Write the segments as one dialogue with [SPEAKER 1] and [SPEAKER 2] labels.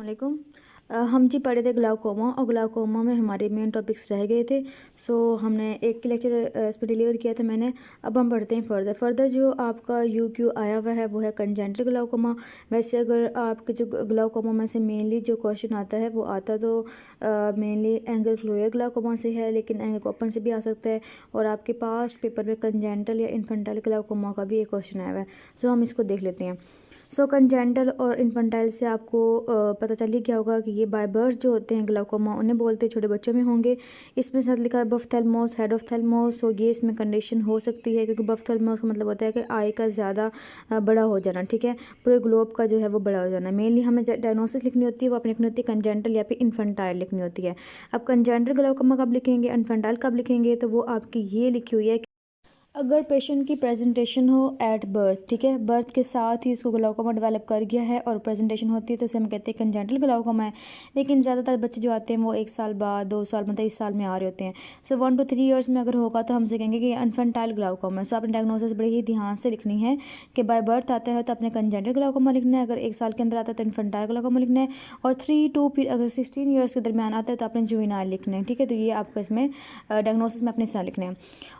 [SPEAKER 1] वालेकुम। हम जी पढ़े थे ग्लाउकोमा और ग्लाउकोमा में हमारे मेन टॉपिक्स रह गए थे। हमने एक लेक्चर इस पर डिलीवर किया था मैंने। अब हम पढ़ते हैं फर्दर जो आपका UQ आया हुआ है वो है कंजेंटल ग्लाउकोमा। वैसे अगर आपके जो ग्लाउकोमा में से मेनली जो क्वेश्चन आता है वो आता तो मेनली एंगल क्लोयर ग्लाउकोमा से है, लेकिन एंगल ओपन से भी आ सकता है। और आपके पास पेपर में कंजेंटल या इन्फेंटाइल ग्लाउकोमा का भी एक क्वेश्चन आया हुआ है। हम इसको देख लेते हैं। कंजेंटल और इन्फेंटाइल से आपको पता चल ही गया होगा कि ये बाय बर्थ जो होते हैं ग्लाउकोमा उन्हें बोलते हैं, छोटे बच्चों में होंगे। इसमें साथ लिखा है बफ्थेल्मोस, हेड ऑफ थैल्मोस। ये इसमें कंडीशन हो सकती है क्योंकि बफ्थेल्मोस का मतलब होता है कि आई का ज़्यादा बड़ा हो जाना, ठीक है, पूरे ग्लोब का जो है वो बड़ा हो जाना। मेनली हमें डायग्नोसिस लिखनी होती है वो अपनी लिखनी होती है कंजेंटल या फिर इन्फेंटाइल लिखनी होती है। अब कंजेंटल ग्लाउकोमा कब लिखेंगे, इन्फेंटाइल कब लिखेंगे, तो वो आपकी ये लिखी हुई है अगर पेशेंट की प्रेजेंटेशन हो एट बर्थ, ठीक है, बर्थ के साथ ही इसको ग्लाउकोमा डेवलप कर गया है और प्रेजेंटेशन होती है तो उसे हम कहते हैं कंजेंटल ग्लाउकोमा है। लेकिन ज़्यादातर बच्चे जो आते हैं वो 1 साल बाद, 2 साल, मतलब इस साल में आ रहे होते हैं। 1 to 3 ईयर्स में अगर होगा तो हमसे कहेंगे कि इन्फेंटाइल ग्लाउकोमा है। आपने डायग्नोसिस बड़े ही ध्यान से लिखनी है कि बाय बर्थ आता है तो अपने कंजेंटल ग्लाउकोमा लिखना है, अगर 1 साल के अंदर आता है तो इन्फेंटाइल ग्लाउकोमा लिखना है, और 3 to फिर अगर 16 ईयर्स के दरमियान आता है तो आपने जुवेनाइल लिखना है, ठीक है। तो ये आपका इसमें डायग्नोसिस में अपने साथ लिखना है।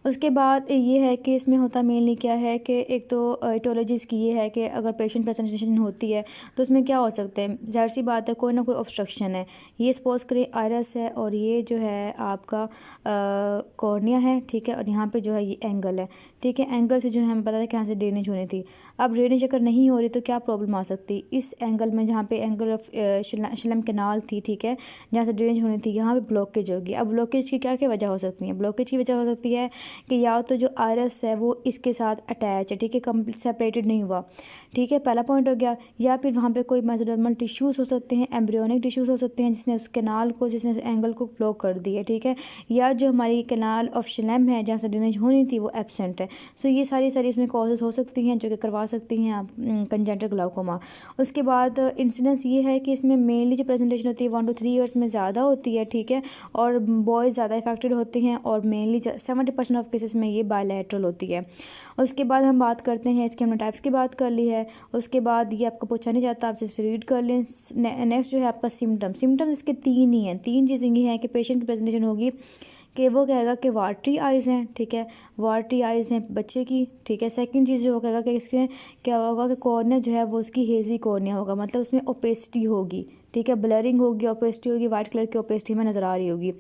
[SPEAKER 1] उसके बाद ये है कि इसमें होता मेनली क्या है कि एक तो इटोलॉजिस्ट की ये है कि अगर पेशेंट प्रेजेंटेशन होती है तो उसमें क्या हो सकता है, ज़ाहिर सी बात है कोई ना कोई ऑब्स्ट्रक्शन है। ये सपोज करें आयरस है और ये जो है आपका कॉर्निया है, ठीक है, और यहाँ पे जो है ये एंगल है, ठीक है। एंगल से जो है हमें पता है कि यहाँ से ड्रेनेज होनी थी। अब ड्रेनेज अगर नहीं हो रही तो क्या प्रॉब्लम आ सकती, इस एंगल में जहाँ पे एंगल ऑफ शिलम कैनाल थी, ठीक है, जहाँ से ड्रेनेज होनी थी, यहाँ पे ब्लॉकेज होगी। अब ब्लॉकेज की क्या क्या वजह हो सकती है, ब्लॉकेज की वजह हो सकती है कि या तो जो आयरस है वो इसके साथ अटैच है, ठीक है, कम्प्लीट सेपरेटेड नहीं हुआ, ठीक है, पहला पॉइंट हो गया। या फिर वहाँ पे कोई मेसोडर्मल टिश्यूज़ हो सकते हैं, एम्ब्रियोनिक टिश्यूज़ हो सकते हैं जिसने उस कैनाल को, जिसने एंगल को ब्लॉक कर दिया, ठीक है। या जो हमारी कैनाल ऑफ शिलम है जहाँ से ड्रेनेज होनी थी वो एब्सेंट है। ये सारी इसमें कॉजेज़ हो सकती हैं जो कि करवा सकती हैं आप कंजेंटल ग्लाउकोमा। उसके बाद इंसिडेंस ये है कि इसमें मेनली जो प्रेजेंटेशन होती है 1 to 3 ईयर्स में ज़्यादा होती है, ठीक है, और बॉयज़ ज़्यादा इफेक्टेड होते हैं और मेनली 70% ऑफ केसेस में ये बायलैटरल होती है। उसके बाद हम बात करते हैं, इसके हमने टाइप्स की बात कर ली है। उसके बाद ये आपको पूछा नहीं जाता, आप जैसे रीड कर लें। नेक्स्ट जो है आपका सिम्टम्स इसके 3 ही हैं। 3 चीज़ें ये हैं कि पेशेंट की प्रेजेंटेशन होगी कि वो कहेगा कि वाटरी आइज़ हैं, ठीक है, वाटरी आइज़ हैं बच्चे की, ठीक है। सेकंड चीज़ जो वो कहेगा कि इसमें क्या होगा कि कॉर्निया जो है वो उसकी हेजी कॉर्निया होगा, मतलब उसमें ओपेसिटी होगी, ठीक है, ब्लरिंग होगी, ओपेसिटी होगी, वाइट कलर की ओपेसिटी में नज़र आ रही होगी।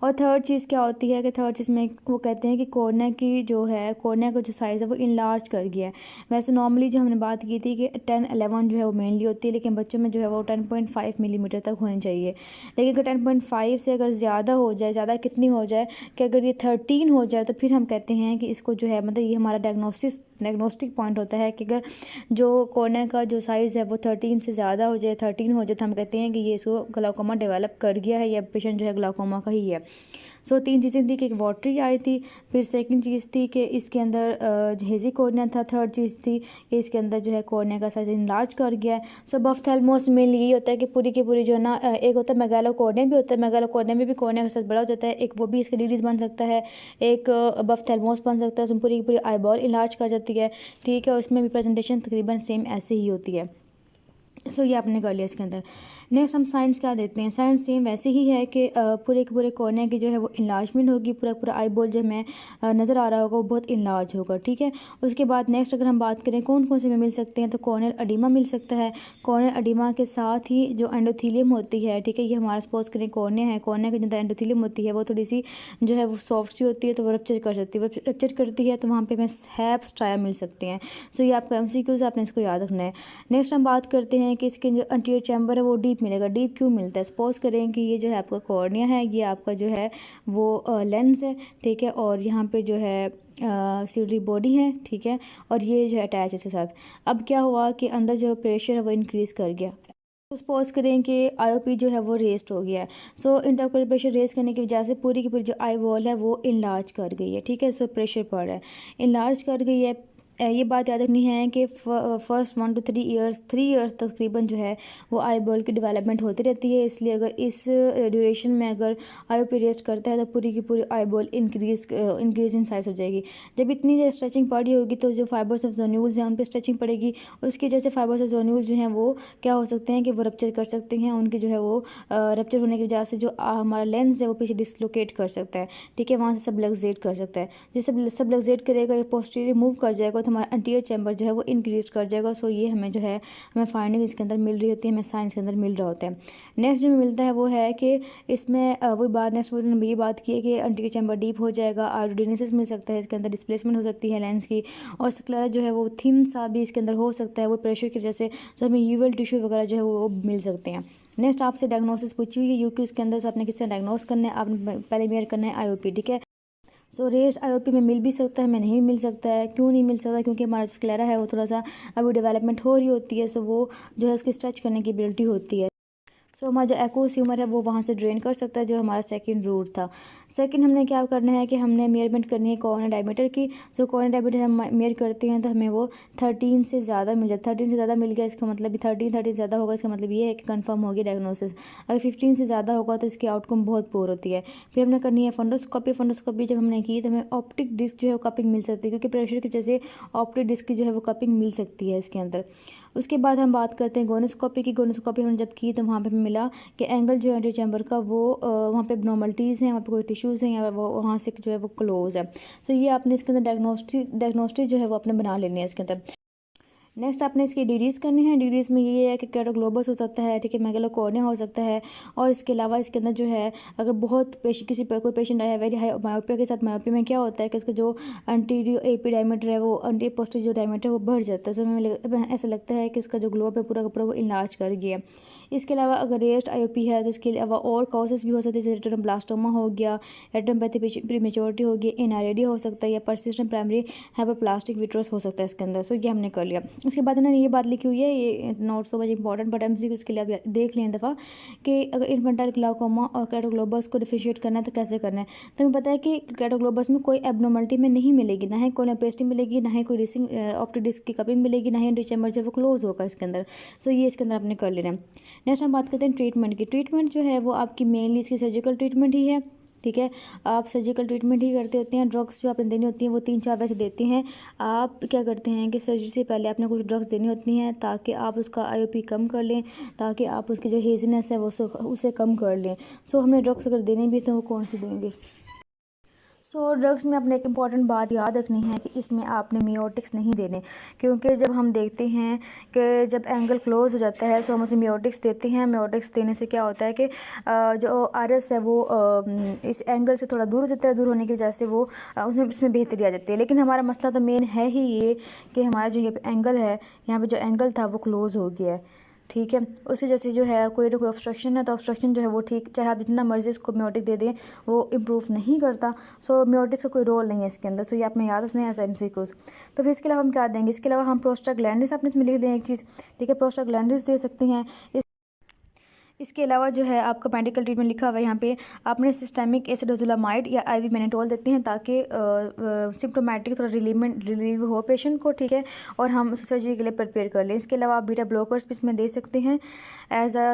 [SPEAKER 1] और थर्ड चीज़ क्या होती है कि थर्ड चीज़ में वो कहते हैं कि कॉर्निया की जो है, कॉर्निया का जो साइज़ है वो इनलार्ज कर गया है। वैसे नॉर्मली जो हमने बात की थी कि 10-11 जो है वो मेनली होती है, लेकिन बच्चों में जो है वो 10.5 मिलीमीटर तक होनी चाहिए। लेकिन अगर 10.5 से अगर ज़्यादा हो जाए, ज़्यादा कितनी हो जाए कि अगर ये 13 हो जाए तो फिर हम कहते हैं कि इसको जो है, मतलब ये हमारा डायग्नोस्टिक पॉइंट होता है कि अगर जो कॉर्निया का जो साइज़ है वो 13 से ज़्यादा हो जाए, 13 हो जाए, तो हम कहते हैं कि ये इसको ग्लाउकोमा डेवलप कर गया है या पेशेंट जो है ग्लाउकोमा का ही है। 3 चीज़ें थी कि एक वाटरी आई थी, फिर सेकंड चीज़ थी कि इसके अंदर हेजी कॉर्निया था, थर्ड चीज़ थी कि इसके अंदर जो है कॉर्निया का साइज इनलार्ज कर गया है। बफ्थेल्मोस में यही होता है कि पूरी की पूरी जो है ना, एक होता है मेगालोकॉर्निया भी होता है, मेगालोकॉर्निया में भी कॉर्निया का साइज बड़ा हो जाता है, एक वो भी इसका डिक्रीज बन सकता है, एक बफ्थेल्मोस बन सकता है, उसमें पूरी की पूरी आईबॉल इनलार्ज कर जाती है, ठीक है, और उसमें भी प्रेजेंटेशन तकरीबन सेम ऐसे ही होती है। ये आपने कर लिया इसके अंदर। नेक्स्ट हम साइंस क्या देते हैं, साइंस सेम वैसे ही है कि पूरे के पूरे कॉर्निया की जो है वो इनलार्जमेंट होगी, पूरा पूरा आई बॉल जो हमें नज़र आ रहा होगा वो बहुत इनलार्ज होगा, ठीक है। उसके बाद नेक्स्ट अगर हम बात करें कौन कौन से में मिल सकते हैं, तो कॉर्नियल एडिमा मिल सकता है। कॉर्नियल एडिमा के साथ ही जो एंडोथीलियम होती है, ठीक है, ये हमारा सपोज करें कॉर्निया है, कॉर्निया की जो एंडोथीलियम होती है वो थोड़ी सी जो है वो सॉफ्ट सी होती है, तो वो रप्चर कर सकती है, रप्चर करती है तो वहाँ पर हमें हैप्स ट्राया मिल सकते हैं। ये आपका MCQs आपने इसको याद रखना है। नेक्स्ट हम बात करते हैं कि इसके जो एंटीरियर चैम्बर है वो डीप मिलेगा। डीप क्यों मिलता है, सपोज करें कि ये जो है आपका कॉर्निया है, ये आपका जो है वो लेंस है, ठीक है, और यहाँ पे जो है सीलरी बॉडी है, ठीक है, और ये जो है अटैच है इसके साथ। अब क्या हुआ कि अंदर जो प्रेशर है वो इंक्रीज़ कर गया। सपोज करें कि IOP जो है वो रेस्ट हो गया है। इंट्राओक्यूलर प्रेशर रेस्ट करने की वजह से पूरी की पूरी जो आई वॉल है वो इनलार्ज कर गई है, ठीक है। प्रेशर पड़ रहा है, इनलार्ज कर गई है, ये बात याद रखनी है कि फर्स्ट 1 to 3 ईयर्स 3 ईयर्स तकरीबन जो है वो आई बॉल की डेवलपमेंट होती रहती है। इसलिए अगर इस ड्यूरेशन में अगर IOP रेस्ट करता है तो पूरी की पूरी eye ball increase in size हो जाएगी। जब इतनी स्ट्रेचिंग पड़ी होगी तो जो फाइबर्स ऑफ जोन्यूल्स हैं उन पर स्ट्रेचिंग पड़ेगी। उसकी वजह से फाइबर्स ऑफ जोन्यूल्स जो हैं वो क्या हो सकते हैं कि वो रप्चर कर सकते हैं। उनकी जो है वो रप्चर होने की वजह से जो हमारा लेंस है वो पीछे डिसलोकेट कर सकता है, ठीक है, वहाँ से सबलक्सेट कर सकता है। जो सबलक्सेट करेगा या पोस्टीरियर मूव कर जाएगा तो हमारा एंटीरियर चैम्बर जो है वो इंक्रीज कर जाएगा। सो ये हमें जो है हमें फाइंडिंग इसके अंदर मिल रही होती है, हमें साइंस के अंदर मिल रहा होता है। नेक्स्ट जो मिलता है वो है कि इसमें वही बात नेक्स्ट ने ये बात की है कि एंटीरियर चैम्बर डीप हो जाएगा, आयोडीनेसिस मिल सकता है, इसके अंदर डिस्प्लेसमेंट हो सकती है लेंस की, और स्क्लेरा जो है वो थिन सा भी इसके अंदर हो सकता है, वो प्रेशर की वजह से जो हमें यूवल टिश्यू वगैरह जो है वो मिल सकते हैं। नेक्स्ट आपसे डायग्नोसिस पूछी हुई है यूक्यू इसके अंदर, से आपने किस तरह डायग्नोस करना है, आपने पहले मेयर करना है IOP, ठीक है। सो रेस्ट IOP में मिल भी सकता है, में नहीं मिल सकता है। क्यों नहीं मिल सकता? क्योंकि हमारा स्क्लेरा है वो थोड़ा सा अभी डेवलपमेंट हो रही होती है, सो वो जो है उसकी स्ट्रेच करने की एबिलिटी होती है। सो हमारा जो एक्वस ह्यूमर है वो वहाँ से ड्रेन कर सकता है, जो हमारा सेकंड रूट था। सेकंड हमने क्या करना है कि हमने मेयरमेंट करनी है कॉर्निया डायमीटर की। सो कॉर्निया डायमीटर हम मेयर करते हैं तो हमें वो 13 से ज़्यादा मिल जाता है। 13 से ज़्यादा मिल गया इसका मतलब 13 से ज़्यादा होगा, इसका मतलब ये है कि कंफर्म हो गया डायग्नोसिस। अगर 15 से ज़्यादा होगा तो इसकी आउटकम बहुत पुअर होती है। फिर हमने करनी है फंडोस्कोपी जब हमने की तो हमें ऑप्टिक डिस्क जो है वो कपिंग मिल सकती है, क्योंकि प्रेशर की वजह से ऑप्टिक डिस्क की जो है वो कपिंग मिल सकती है इसके अंदर। उसके बाद हम बात करते हैं गोनोस्कोपी की। गोनोस्कोपी हमने जब की तो वहाँ पे हमें मिला कि एंगल जो है एंटीरियर चैम्बर का वो वहाँ पे एब्नॉर्मलिटीज़ हैं, वहाँ पे कोई टिश्यूज़ हैं या वो वहाँ से जो है वो क्लोज है। सो ये आपने इसके अंदर डायग्नोस्टिक जो है वो आपने बना लेनी है इसके अंदर। नेक्स्ट आपने इसकी डिग्रीज़ करनी है। डिग्रीज़ में ये है कि कैरोग्लोबस हो सकता है, ठीक है, मेगालोकॉर्निया हो सकता है, और इसके अलावा इसके अंदर जो है अगर बहुत कोई पेशेंट आया है वेरी हाई मायोपिया के साथ, मायोपिया में क्या होता है कि उसका जो एंटीरियर AP डायमीटर है वो एंटीरियर पोस्टीरियर जो डायमीटर है वो बढ़ जाता है। सो हमें ऐसा लगता है कि उसका जो ग्लोब है पूरा का पूरा वो इनलार्ज कर गया। इसके अलावा अगर रेस्ट IOP है तो इसके अलावा और कॉजेस भी हो सकते हैं, जैसे रेटिनोब्लास्टोमा हो गया, रेटिनोपैथी प्रीमेच्योरिटी हो गई, एनारेडिया हो सकता है, या परसिस्टेंट प्राइमरी हाइपरप्लास्टिक विट्रस हो सकता है इसके अंदर। सो ये हमने कर लिया। उसके बाद उन्होंने ये बात लिखी हुई है, ये not so much important but MCQ उसके लिए आप देख लें दफ़ा, कि अगर इन्फेंटाइल ग्लाउकोमा और कैरोग्लोबस को डिफरेंशिएट करना है तो कैसे करना है। तो हमें पता है कि कैरोग्लोबस में कोई एब्नॉर्मलिटी में नहीं मिलेगी, ना ही कोई नेपेस्टी मिलेगी, ना ही कोई डिसिंग ऑप्टिक डिस्क की कपिंग मिलेगी, ना ही एंटीरियर चैम्बर जो है वो क्लोज होगा इसके अंदर। सो ये इसके अंदर आपने कर लेना है। नेक्स्ट हम बात करते हैं ट्रीटमेंट की। ट्रीटमेंट जो है वो आपकी मेनली इसकी सर्जिकल ट्रीटमेंट ही है, ठीक है। आप सर्जिकल ट्रीटमेंट ही करते होते हैं। ड्रग्स जो आपने देनी होती हैं वो 3-4 वैसे देते हैं। आप क्या करते हैं कि सर्जरी से पहले आपने कुछ ड्रग्स देनी होती हैं ताकि आप उसका IOP कम कर लें, ताकि आप उसकी जो हेजीनेस है वो उसे कम कर लें। सो हमें ड्रग्स अगर देने भी तो वो कौन सी देंगे। सो ड्रग्स में अपने एक इम्पॉर्टेंट बात याद रखनी है कि इसमें आपने मियोटिक्स नहीं देने, क्योंकि जब हम देखते हैं कि जब एंगल क्लोज हो जाता है तो हम उसमें मियोटिक्स देते हैं। मियोटिक्स देने से क्या होता है कि जो आरस है वो इस एंगल से थोड़ा दूर हो जाता है, दूर होने की वजह से वो उसमें बेहतरी आ जाती है। लेकिन हमारा मसला तो मेन है ही ये कि हमारा जो ये एंगल है, यहाँ पर जो एंगल था वो क्लोज़ हो गया है, ठीक है। उससे जैसे जो है कोई ना कोई ऑब्स्ट्रक्शन है तो ऑब्स्ट्रक्शन जो है वो ठीक, चाहे आप जितना मर्जी उसको मियोटिक दे दें वो इम्प्रूव नहीं करता। सो मियोटिक्स का कोई रोल नहीं है इसके अंदर। सो ये आपने याद रखना है एज MCQs। तो फिर इसके अलावा हम क्या देंगे, इसके अलावा हम प्रोस्टाग्लैंडिस आपने इसमें लिख दें एक चीज़, ठीक है, प्रोस्टाग्लैंडिस दे सकते हैं। इसके अलावा जो है आपका मेडिकल ट्रीटमेंट लिखा हुआ है यहाँ पे, आपने सिस्टेमिक एसिडोजुलामाइड या IV मैनेटोल देते हैं ताकि सिम्प्टोमेटिक थोड़ा रिलीव हो पेशेंट को, ठीक है, और हम सर्जरी के लिए प्रिपेयर कर लें। इसके अलावा आप बीटा ब्लॉकर्स भी इसमें दे सकते हैं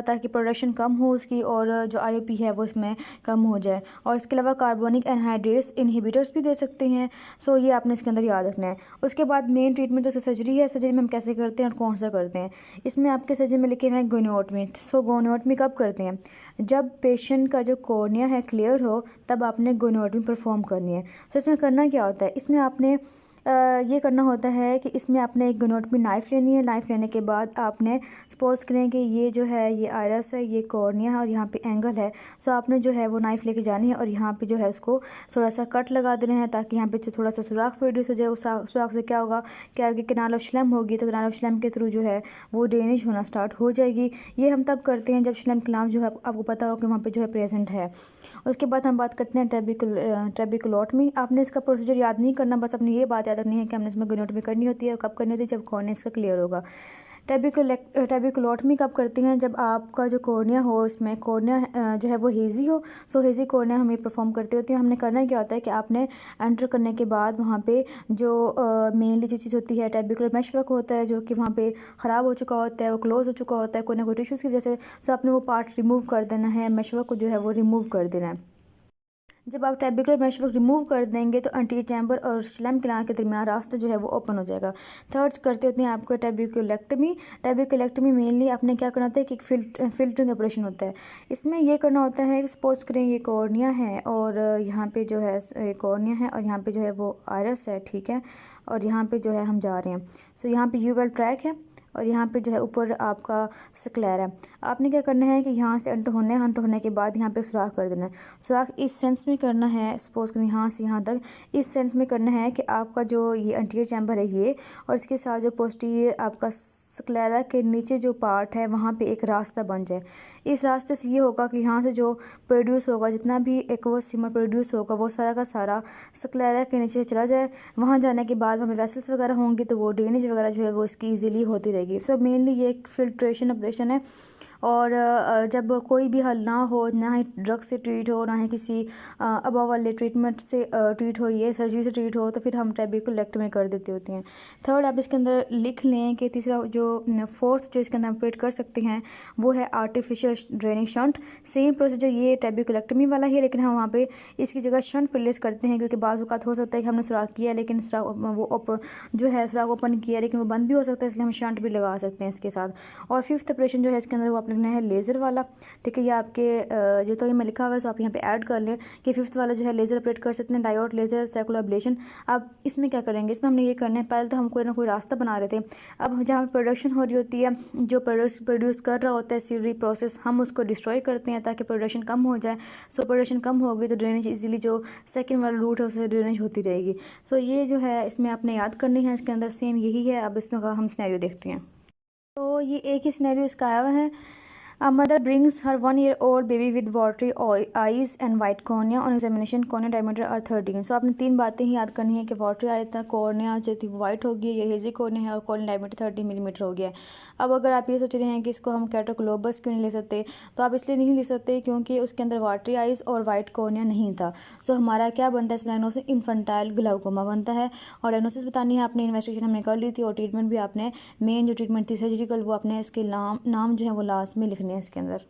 [SPEAKER 1] ताकि प्रोडक्शन कम हो उसकी और जो IOP है वो इसमें कम हो जाए। और इसके अलावा कार्बोनिक एनहाइड्रेस इनहिबिटर्स भी दे सकते हैं। सो ये आपने इसके अंदर याद रखना है। उसके बाद मेन ट्रीटमेंट जो सर्जरी है, सर्जरी में हम कैसे करते हैं और कौन सा करते हैं, इसमें आपके सर्जरी में लिखे हुए हैं गोनियोटमी। सो गोनियोटमी कब करते हैं, जब पेशेंट का जो कॉर्निया है क्लियर हो तब आपने गोनियोटमी परफॉर्म करनी है। तो इसमें करना क्या होता है, इसमें आपने ये करना होता है कि इसमें आपने एक गोनियोटमी नाइफ़ लेनी है। नाइफ़ लेने के बाद आपने सपोज करें कि ये जो है ये आयरस है, ये कॉर्निया है और यहाँ पे एंगल है। सो आपने जो है वो नाइफ़ लेके जानी है और यहाँ पे जो है उसको थोड़ा सा कट लगा देना है ताकि यहाँ पे जो थोड़ा सा सुराख प्रोड्यूस हो जाए। उस सुराख से क्या होगा कि आगे कैनाल ऑफ श्लेम होगी, तो कैनाल ऑफ श्लेम के थ्रू जो है वो ड्रेनेज होना स्टार्ट हो जाएगी। ये हम तब करते हैं जब श्लेम कैनाल जो है आपको पता हो कि वहाँ पर जो है प्रेजेंट है। उसके बाद हम बात करते हैं ट्रेबिकुलोटमी। आपने इसका प्रोसीजर याद नहीं करना, बस अपनी ये बात याद रखनी है कि हमने इसमें गोनियोटमी करनी होती है। कब करनी होती है, जब कॉर्निया इसका क्लियर होगा। टैबिकुलोटमी कब करते हैं? जब आपका जो कॉर्निया हो उसमें कॉर्निया जो है वो हेज़ी हो। सो हेज़ी कॉर्निया हम ये परफॉर्म करते होते हैं। हमने करना क्या होता है कि आपने एंटर करने के बाद वहाँ पे जो मेनली जो चीज़ होती है टैबिकुलर मैशवर्क होता है जो कि वहाँ पे ख़राब हो चुका होता है, वो क्लोज़ हो चुका होता है कोई ना कोई टिश्यूज़ की वजह से। सो आपने वो पार्ट रिमूव कर देना है, मैशवर्क को जो है वो रिमूव कर देना है। जब आप टैबिकुलर मैशवर्क रिमूव कर देंगे तो एंटीरियर चैम्बर और स्लैम किनार के दरमियान रास्ता जो है वो ओपन हो जाएगा। थर्ड करते होते हैं आपको टैबिकुलेक्टमी। टैबिकुलेक्टमी मेनली आपने क्या करना होता है कि एक फिल्टरिंग ऑपरेशन होता है। इसमें यह करना होता है, सपोज करें ये कॉर्निया है और यहाँ पे जो है कॉर्निया है और यहाँ पे जो है वो आयरस है, ठीक है, और यहाँ पे जो है हम जा रहे हैं। सो यहाँ पे यूवेल ट्रैक है और यहाँ पे जो है ऊपर आपका स्क्लेरा है। आपने क्या करना है कि यहाँ से एंटर होने के बाद यहाँ पे सुराख कर देना है। सुराख इस सेंस में करना है, सपोज करें यहाँ से यहाँ तक इस सेंस में करना है कि आपका जो ये एंटीरियर चैम्बर है ये और इसके साथ जो पोस्टीरियर आपका स्क्लेरा के नीचे जो पार्ट है वहाँ पे एक रास्ता बन जाए। इस रास्ते से ये होगा कि यहाँ से जो प्रोड्यूस होगा, जितना भी एक्वोसिमा प्रोड्यूस होगा वो सारा का सारा स्क्लेरा के नीचे चला जाए। वहाँ जाने के बाद हमें वेसल्स वगैरह होंगी तो वो ड्रेनेज वगैरह जो है वो इसकी ईजीली होती रहेगी। सो मेनली ये एक फिल्ट्रेशन ऑपरेशन है। और जब कोई भी हल ना हो, ना ही ड्रग से ट्रीट हो, ना ही किसी अबव वाले ट्रीटमेंट से ट्रीट हो, ये सर्जरी से ट्रीट हो, तो फिर हम टैबिकुलेक्टमी कर देते होते हैं। थर्ड आप इसके अंदर लिख लें कि तीसरा जो फोर्थ जो इसके अंदर ऑपरेट कर सकते हैं वो है artificial draining shunt. Same procedure ये टैबिकुलेक्टमी वाला ही है, लेकिन हम वहाँ पे इसकी जगह शंट प्लेस करते हैं क्योंकि बाज़ औक़ात हो सकता है कि हमने सुराख किया लेकिन सुराख ओपन किया लेकिन वो बंद भी हो सकता है, इसलिए हम शंट भी लगा सकते हैं इसके साथ। और फिफ्थ ऑपरेशन जो है इसके अंदर वो लिखना है लेज़र वाला, ठीक है। ये आपके जो तो ये मैं लिखा हुआ है, सो आप यहाँ पे ऐड कर लें कि फिफ्थ वाला जो है लेज़र ऑपरेट कर सकते हैं, डायोड लेज़र सर्कुलर एब्लेशन। अब इसमें क्या करेंगे, इसमें हमने ये करना है, पहले तो हम कोई ना कोई रास्ता बना रहे थे। अब जहाँ प्रोडक्शन हो रही होती है, जो प्रोड्यूस कर रहा होता है सीलरी प्रोसेस, हम उसको डिस्ट्रॉय करते हैं ताकि प्रोडक्शन कम हो जाए। सो प्रोडक्शन कम होगी तो ड्रेनेज इजीली जो सेकंड वाला रूट है उससे ड्रेनेज होती रहेगी। सो ये जो है इसमें आपने याद करनी है, इसके अंदर सेम यही है। अब इसमें हम सिनेरियो देखते हैं। तो ये एक ही सिनेरियो इसका आया हुआ है। A mother brings her 1-year-old baby with watery eyes and white cornea. On examination, cornea diameter are 13. So आपने तीन बातें ही याद करनी है कि वाटरी आया था, कॉर्निया जो थी वाइट हो गई, ये हेजी कॉर्निया है और कॉर्निया डायमीटर 30 मिलीमीटर हो गया है। अब अगर आप ये सोच रहे हैं कि इसको हम कैटोग्लोबस क्यों नहीं ले सकते, तो आप इसलिए नहीं ले सकते क्योंकि उसके अंदर वाटरी आइज़ और वाइट कॉर्निया नहीं था। सो हमारा क्या बनता है इस डायग्नोसिस, इन्फेंटाइल ग्लाउकोमा बनता है। और डायग्नोसिस बतानी है आपने, इन्वेस्टिगेशन हमने कर ली थी और ट्रीटमेंट भी आपने, मेन जो ट्रीटमेंट थी सर्जिकल, वो आपने इसके नाम जो है वो लास्ट में लिखने हैं इसके अंदर।